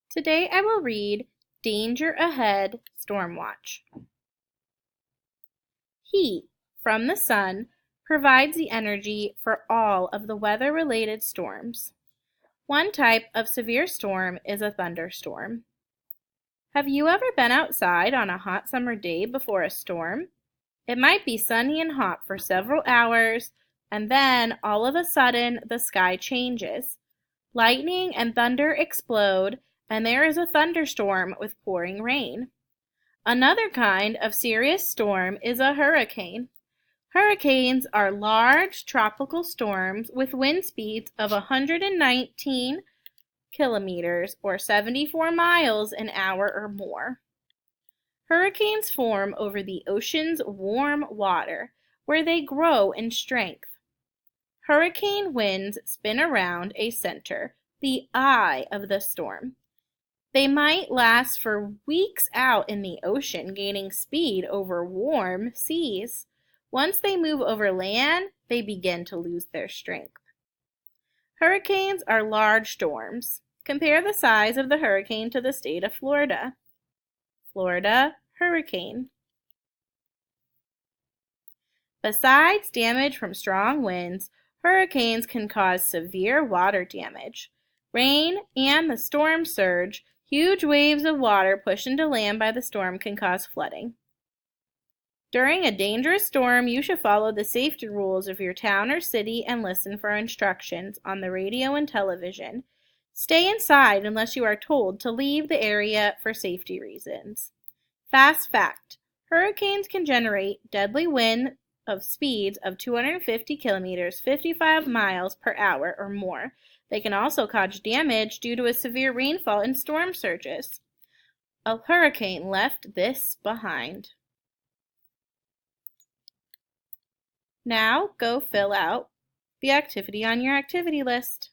Today I will read Danger Ahead Storm Watch. Heat from the sun provides the energy for all of the weather-related storms. One type of severe storm is a thunderstorm. Have you ever been outside on a hot summer day before a storm? It might be sunny and hot for several hours, and then all of a sudden the sky changes. Lightning and thunder explode, and there is a thunderstorm with pouring rain. Another kind of serious storm is a hurricane. Hurricanes are large tropical storms with wind speeds of 119 kilometers or 74 miles an hour or more. Hurricanes form over the ocean's warm water, where they grow in strength. Hurricane winds spin around a center, the eye of the storm. They might last for weeks out in the ocean, gaining speed over warm seas. Once they move over land, they begin to lose their strength. Hurricanes are large storms. Compare the size of the hurricane to the state of Florida. Florida hurricane. Besides damage from strong winds, hurricanes can cause severe water damage. Rain and the storm surge, huge waves of water pushed into land by the storm can cause flooding. During a dangerous storm, you should follow the safety rules of your town or city and listen for instructions on the radio and television. Stay inside unless you are told to leave the area for safety reasons. Fast fact: hurricanes can generate deadly wind of speeds of 250 kilometers, 55 miles per hour or more. They can also cause damage due to a severe rainfall and storm surges. A hurricane left this behind. Now go fill out the activity on your activity list.